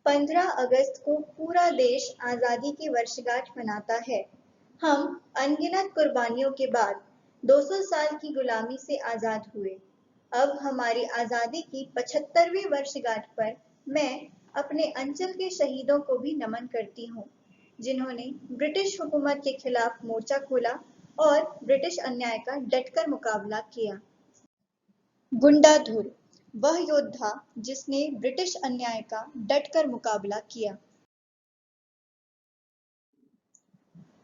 15 अगस्त को पूरा देश आजादी की वर्षगांठ मनाता है। हम अनगिनत कुर्बानियों के बाद 200 साल की गुलामी से आजाद हुए। अब हमारी आजादी की 75वीं वर्षगांठ पर मैं अपने अंचल के शहीदों को भी नमन करती हूँ, जिन्होंने ब्रिटिश हुकूमत के खिलाफ मोर्चा खोला और ब्रिटिश अन्याय का डटकर मुकाबला किया। गुंडाधुर, वह योद्धा जिसने ब्रिटिश अन्याय का डटकर मुकाबला किया।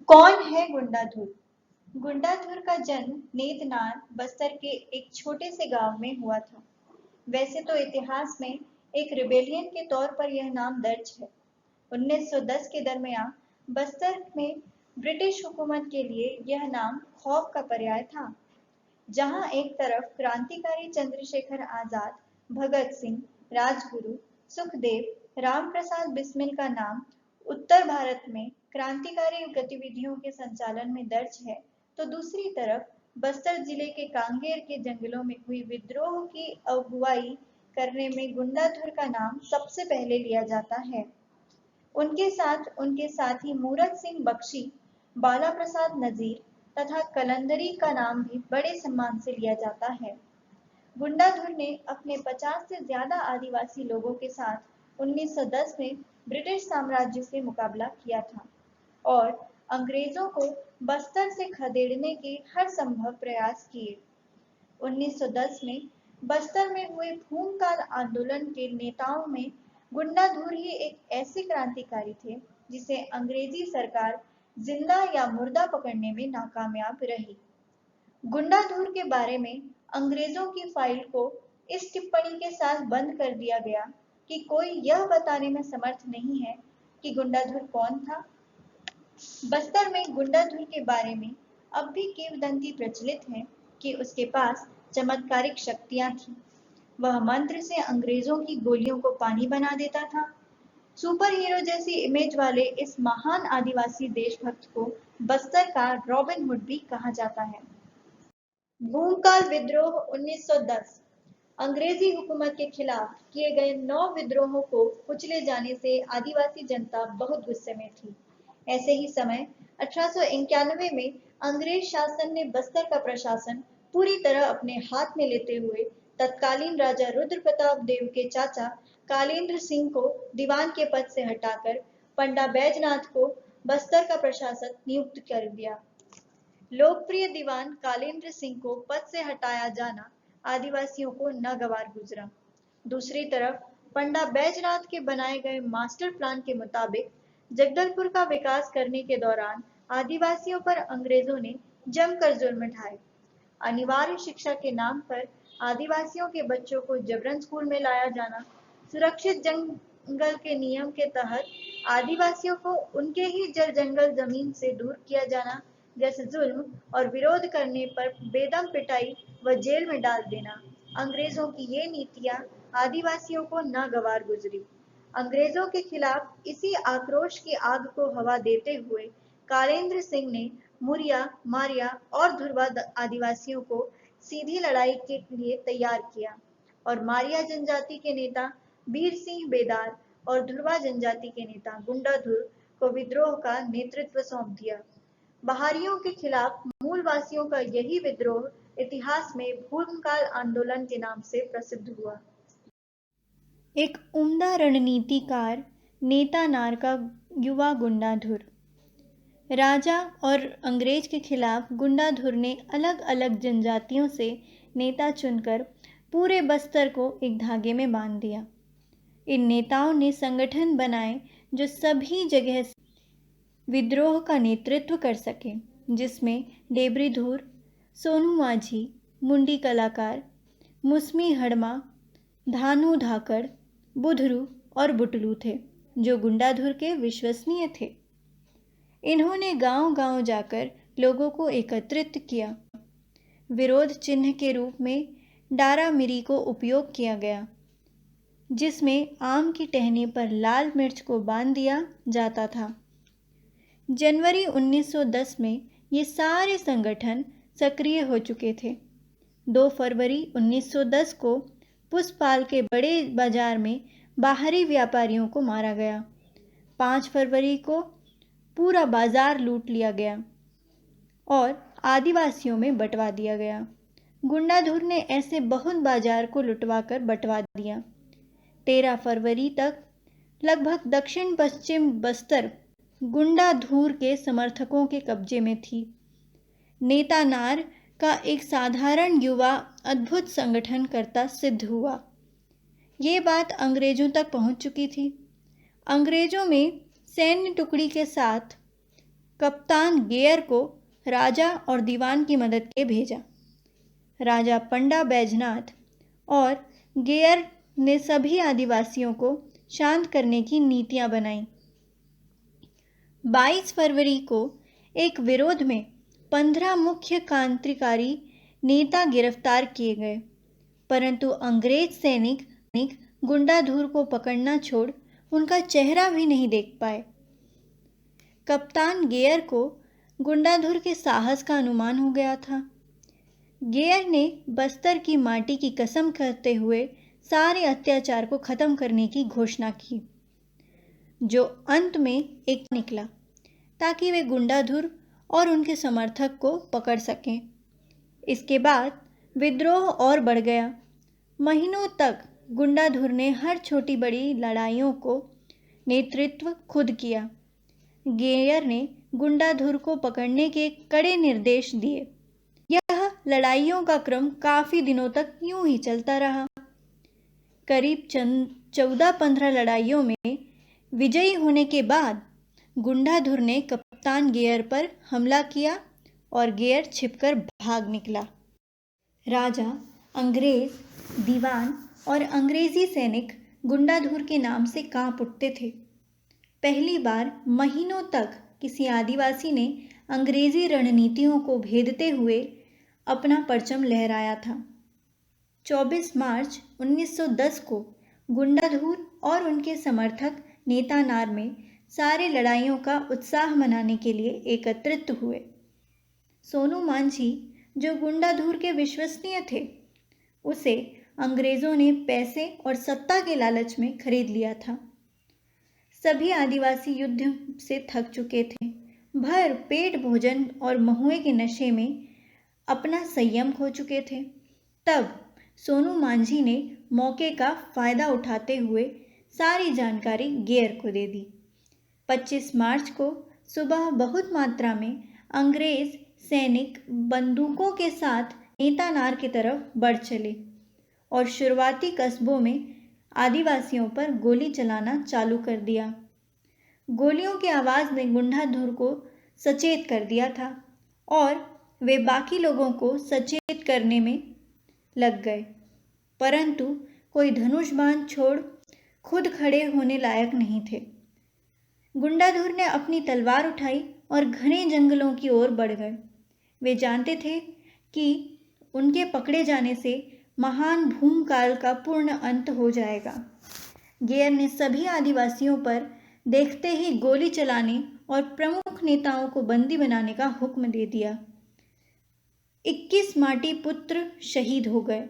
कौन है गुंडाधुर? गुंडाधुर का जन्म नेतनार, बस्तर के एक छोटे से गांव में हुआ था। वैसे तो इतिहास में एक रिबेलियन के तौर पर यह नाम दर्ज है। 1910 के दरमियान बस्तर में ब्रिटिश हुकूमत के लिए यह नाम खौफ का पर्याय था। जहां एक तरफ क्रांतिकारी चंद्रशेखर आजाद, भगत सिंह, राजगुरु, सुखदेव, रामप्रसाद बिस्मिल का नाम उत्तर भारत में क्रांतिकारी गतिविधियों के संचालन में दर्ज है, तो दूसरी तरफ बस्तर जिले के कांगेर के जंगलों में हुई विद्रोह की अगुवाई करने में गुंडाधुर का नाम सबसे पहले लिया जाता है। उनके साथी मूरत सिंह बख्शी, बाला प्रसाद नजीर तथा कलंदरी का नाम भी बड़े सम्मान से लिया जाता है। गुंडाधुर ने अपने 50 से ज्यादा आदिवासी लोगों के साथ 1910 में ब्रिटिश साम्राज्य से मुकाबला किया था और अंग्रेजों को बस्तर से खदेड़ने के हर संभव प्रयास किए। 1910 में बस्तर में हुए भूमकाल आंदोलन के नेताओं में गुंडाधुर ही एक ऐसे क्रांतिकारी थे जिसे अंग्रेजी सरकार जिंदा या मुर्दा पकड़ने में नाकामयाब रही। गुंडाधुर के बारे में अंग्रेजों की फाइल को इस टिप्पणी के साथ बंद कर दिया गया कि कोई यह बताने में समर्थ नहीं है कि गुंडाधुर कौन था। बस्तर में गुंडाधुर के बारे में अब भी किंवदंती प्रचलित है कि उसके पास चमत्कारिक शक्तियां थीं। वह मंत्र से अंग्रेजों की गोलियों को पानी बना देता था। सुपर हीरो जैसी इमेज वाले इस महान आदिवासी देशभक्त को बस्तर का रॉबिन हुड भी कहा जाता है। भूमकाल विद्रोह 1910 अंग्रेजी हुकूमत के खिलाफ किए गए 9 विद्रोहों को कुचले जाने से आदिवासी जनता बहुत गुस्से में थी। ऐसे ही समय 1891 में अंग्रेज शासन ने बस्तर का प्रशासन पूरी तरह अपने हाथ में लेते हुए तत्कालीन राजा रुद्र प्रताप देव के चाचा कालेंद्र सिंह को दीवान के पद से हटाकर पंडा बैजनाथ को बस्तर का प्रशासक नियुक्त कर दिया। लोकप्रिय दीवान कालेंद्र सिंह को पद से हटाया जाना आदिवासियों को नागवार गुजरा। दूसरी तरफ पंडा बैजनाथ के बनाए गए मास्टर प्लान के मुताबिक जगदलपुर का विकास करने के दौरान आदिवासियों पर अंग्रेजों ने जमकर जुल्म ढाए। अनिवार्य शिक्षा के नाम पर आदिवासियों के बच्चों को जबरन स्कूल में लाया जाना, सुरक्षित जंगल के नियम के तहत आदिवासियों को उनके ही जल जंगल जमीन से दूर किया जाना जैसे जुल्म और विरोध करने पर बेदम पिटाई व जेल में डाल देना, अंग्रेजों की ये नीतियां आदिवासियों को नागवार गुजरी। अंग्रेजों के खिलाफ इसी आक्रोश की आग को हवा देते हुए कालेंद्र सिंह ने मुरिया, मारिया और धुरवा आदिवासियों को सीधी लड़ाई के लिए तैयार किया और मारिया जनजाति के नेता बीर सिंह बेदार और धुरवा जनजाति के नेता गुंडाधुर को विद्रोह का नेतृत्व सौंप दिया। बहारियों के खिलाफ मूलवासियों का यही विद्रोह इतिहास में भूमकाल आंदोलन के नाम से प्रसिद्ध हुआ। एक उम्दा रणनीतिकार, नेता नार का युवा गुंडाधुर। राजा और अंग्रेज के खिलाफ गुंडाधुर ने अलग अलग जनजातियों से नेता चुनकर पूरे बस्तर को एक धागे में बांध दिया। इन नेताओं ने संगठन बनाए जो सभी जगह विद्रोह का नेतृत्व कर सके, जिसमें डेबरी धूर, सोनू माझी, मुंडी कलाकार, मुस्मी हड़मा, धानु धाकड़, बुधरू और बुटलू थे, जो गुंडाधुर के विश्वसनीय थे। इन्होंने गांव-गांव जाकर लोगों को एकत्रित किया। विरोध चिन्ह के रूप में डारा मिरी को उपयोग किया गया, जिसमें आम की टहनी पर लाल मिर्च को बांध दिया जाता था। जनवरी 1910 में ये सारे संगठन सक्रिय हो चुके थे। 2 फरवरी 1910 को पुष्पाल के बड़े बाजार में बाहरी व्यापारियों को मारा गया। 5 फरवरी को पूरा बाजार लूट लिया गया और आदिवासियों में बंटवा दिया गया। गुंडाधुर ने ऐसे बहुत बाजार को लुटवाकर बंटवा दिया। 13 फरवरी तक लगभग दक्षिण पश्चिम बस्तर गुंडाधुर के समर्थकों के कब्जे में थी। नेता नार का एक साधारण युवा अद्भुत संगठनकर्ता सिद्ध हुआ। ये बात अंग्रेजों तक पहुंच चुकी थी। अंग्रेजों में सैन्य टुकड़ी के साथ कप्तान गेयर को राजा और दीवान की मदद के भेजा। राजा पंडा बैजनाथ और गेयर ने सभी आदिवासियों को शांत करने की नीतियां बनाई। 22 फरवरी को एक विरोध में 15 मुख्य क्रांतिकारी नेता गिरफ्तार किए गए, परंतु अंग्रेज सैनिक गुंडाधुर को पकड़ना छोड़ उनका चेहरा भी नहीं देख पाए। कप्तान गेयर को गुंडाधुर के साहस का अनुमान हो गया था। गेयर ने बस्तर की माटी की कसम करते हुए सारे अत्याचार को खत्म करने की घोषणा की, जो अंत में एक निकला, ताकि वे गुंडाधुर और उनके समर्थक को पकड़ सकें। इसके बाद विद्रोह और बढ़ गया। महीनों तक गुंडाधुर ने हर छोटी बड़ी लड़ाइयों को नेतृत्व खुद किया। गेयर ने गुंडाधुर को पकड़ने के कड़े निर्देश दिए। यह लड़ाइयों का क्रम काफी दिनों तक यूं ही चलता रहा। करीब 14-15 लड़ाइयों में विजयी होने के बाद गुंडाधुर ने कप्तान गेयर पर हमला किया और गेयर छिपकर भाग निकला। राजा, अंग्रेज, दीवान और अंग्रेजी सैनिक गुंडाधुर के नाम से कांप उठते थे। पहली बार महीनों तक किसी आदिवासी ने अंग्रेजी रणनीतियों को भेदते हुए अपना परचम लहराया था। 24 मार्च 1910 को गुंडाधुर और उनके समर्थक नेता नार में सारे लड़ाइयों का उत्साह मनाने के लिए एकत्रित हुए। सोनू मांझी, जो गुंडाधुर के विश्वसनीय थे, उसे अंग्रेजों ने पैसे और सत्ता के लालच में खरीद लिया था। सभी आदिवासी युद्ध से थक चुके थे। भर पेट भोजन और महुए के नशे में अपना संयम खो चुके थे। तब सोनू मांझी ने मौके का फायदा उठाते हुए सारी जानकारी गेयर को दे दी। 25 मार्च को सुबह बहुत मात्रा में अंग्रेज सैनिक बंदूकों के साथ नेता नार की तरफ बढ़ चले और शुरुआती कस्बों में आदिवासियों पर गोली चलाना चालू कर दिया। गोलियों की आवाज़ ने गुंडाधुर को सचेत कर दिया था और वे बाकी लोगों को सचेत करने में लग गए, परंतु कोई धनुष बाण छोड़ खुद खड़े होने लायक नहीं थे। गुंडाधुर ने अपनी तलवार उठाई और घने जंगलों की ओर बढ़ गए। वे जानते थे कि उनके पकड़े जाने से महान भूमकाल का पूर्ण अंत हो जाएगा। गेयर ने सभी आदिवासियों पर देखते ही गोली चलाने और प्रमुख नेताओं को बंदी बनाने का हुक्म दे दिया। 21 माटी पुत्र शहीद हो गए।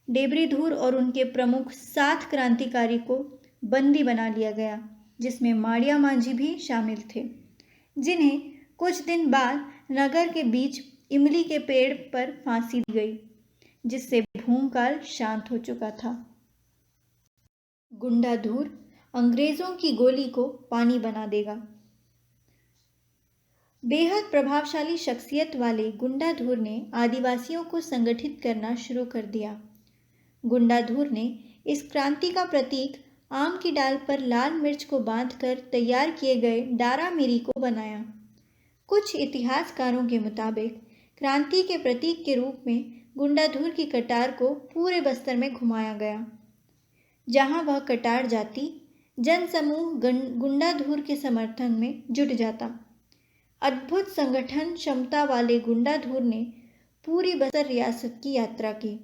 डेबरीधुर और उनके प्रमुख 7 क्रांतिकारी को बंदी बना लिया गया, जिसमें माड़िया मांझी भी शामिल थे, जिन्हें कुछ दिन बाद नगर के बीच इमली के पेड़ पर फांसी दी गई, जिससे भूमकाल शांत हो चुका था। गुंडाधुर अंग्रेजों की गोली को पानी बना देगा। बेहद प्रभावशाली शख्सियत वाले गुंडाधुर ने आदिवासियों को संगठित करना शुरू कर दिया। गुंडाधुर ने इस क्रांति का प्रतीक आम की डाल पर लाल मिर्च को बांधकर तैयार किए गए डारा मिरी को बनाया। कुछ इतिहासकारों के मुताबिक क्रांति के प्रतीक के रूप में गुंडाधुर की कटार को पूरे बस्तर में घुमाया गया। जहां वह कटार जाती, जनसमूह गुंडाधुर के समर्थन में जुट जाता। अद्भुत संगठन क्षमता वाले गुंडाधुर ने पूरी बस्तर रियासत की यात्रा की।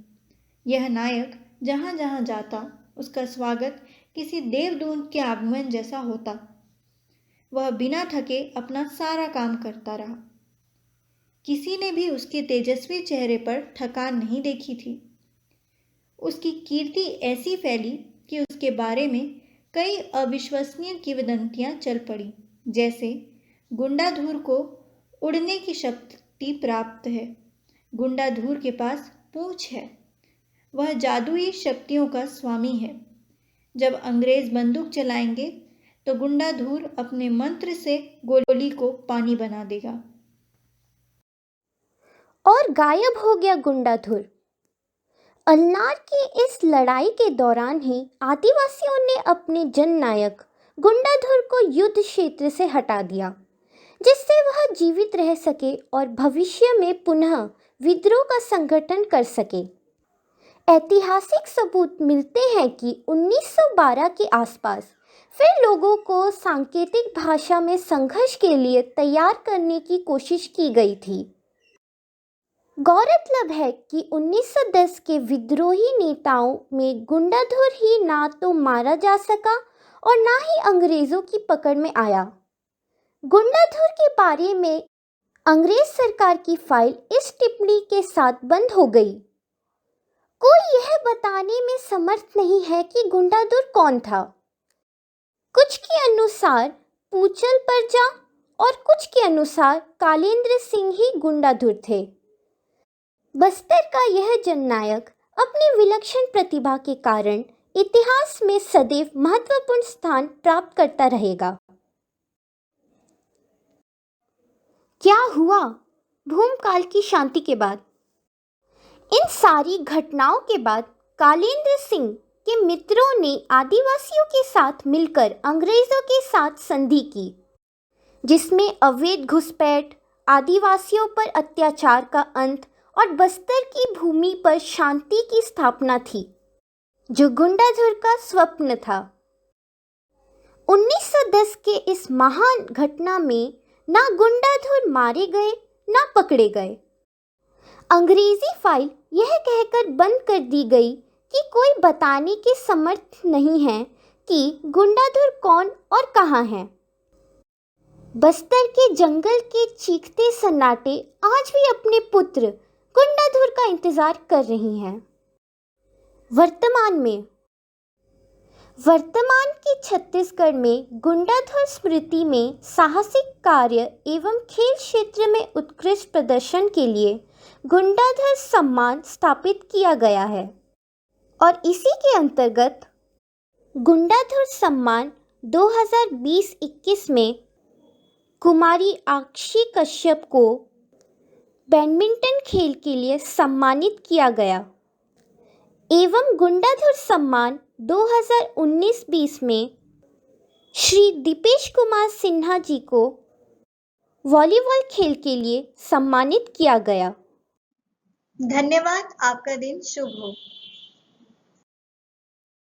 यह नायक जहां जहां जाता, उसका स्वागत किसी देवदूत के आगमन जैसा होता। वह बिना थके अपना सारा काम करता रहा। किसी ने भी उसके तेजस्वी चेहरे पर थकान नहीं देखी थी। उसकी कीर्ति ऐसी फैली कि उसके बारे में कई अविश्वसनीय किंवदंतियां चल पड़ी, जैसे गुंडाधुर को उड़ने की शक्ति प्राप्त है, गुंडाधुर के पास पूंछ है, वह जादुई शक्तियों का स्वामी है। जब अंग्रेज बंदूक चलाएंगे तो गुंडाधुर अपने मंत्र से गोली को पानी बना देगा। और गायब हो गया गुंडाधुर। अल्नार की इस लड़ाई के दौरान ही आदिवासियों ने अपने जननायक गुंडाधुर को युद्ध क्षेत्र से हटा दिया, जिससे वह जीवित रह सके और भविष्य में पुनः विद्रोह का संगठन कर सके। ऐतिहासिक सबूत मिलते हैं कि 1912 के आसपास फिर लोगों को सांकेतिक भाषा में संघर्ष के लिए तैयार करने की कोशिश की गई थी। गौरतलब है कि 1910 के विद्रोही नेताओं में गुंडाधुर ही ना तो मारा जा सका और ना ही अंग्रेजों की पकड़ में आया। गुंडाधुर के बारे में अंग्रेज सरकार की फाइल इस टिप्पणी के साथ बंद हो गई। कोई यह बताने में समर्थ नहीं है कि गुंडाधुर कौन था। कुछ के अनुसार पूचल परजा और कुछ के अनुसार कालेंद्र सिंह ही गुंडाधुर थे। बस्तर का यह जननायक अपनी विलक्षण प्रतिभा के कारण इतिहास में सदैव महत्वपूर्ण स्थान प्राप्त करता रहेगा। क्या हुआ भूमकाल की शांति के बाद? इन सारी घटनाओं के बाद कालेंद्र सिंह के मित्रों ने आदिवासियों के साथ मिलकर अंग्रेजों के साथ संधि की, जिसमें अवैध घुसपैठ, आदिवासियों पर अत्याचार का अंत और बस्तर की भूमि पर शांति की स्थापना थी, जो गुंडाधुर का स्वप्न था। 1910 के इस महान घटना में ना गुंडाधुर मारे गए ना पकड़े गए। अंग्रेजी फाइल यह कहकर बंद कर दी गई कि कोई बताने के समर्थ नहीं है कि गुंडाधुर कौन और कहाँ है। बस्तर के जंगल के चीखते सन्नाटे आज भी अपने पुत्र गुंडाधुर का इंतजार कर रही हैं। वर्तमान के छत्तीसगढ़ में गुंडाधुर स्मृति में साहसिक कार्य एवं खेल क्षेत्र में उत्कृष्ट प्रदर्शन के लिए गुंडाधुर सम्मान स्थापित किया गया है और इसी के अंतर्गत गुंडाधुर सम्मान 2020-21 में कुमारी आक्षी कश्यप को बैडमिंटन खेल के लिए सम्मानित किया गया एवं गुंडाधुर सम्मान 2019-20 में श्री दीपेश कुमार सिन्हा जी को वॉलीबॉल खेल के लिए सम्मानित किया गया। धन्यवाद। आपका दिन शुभ हो।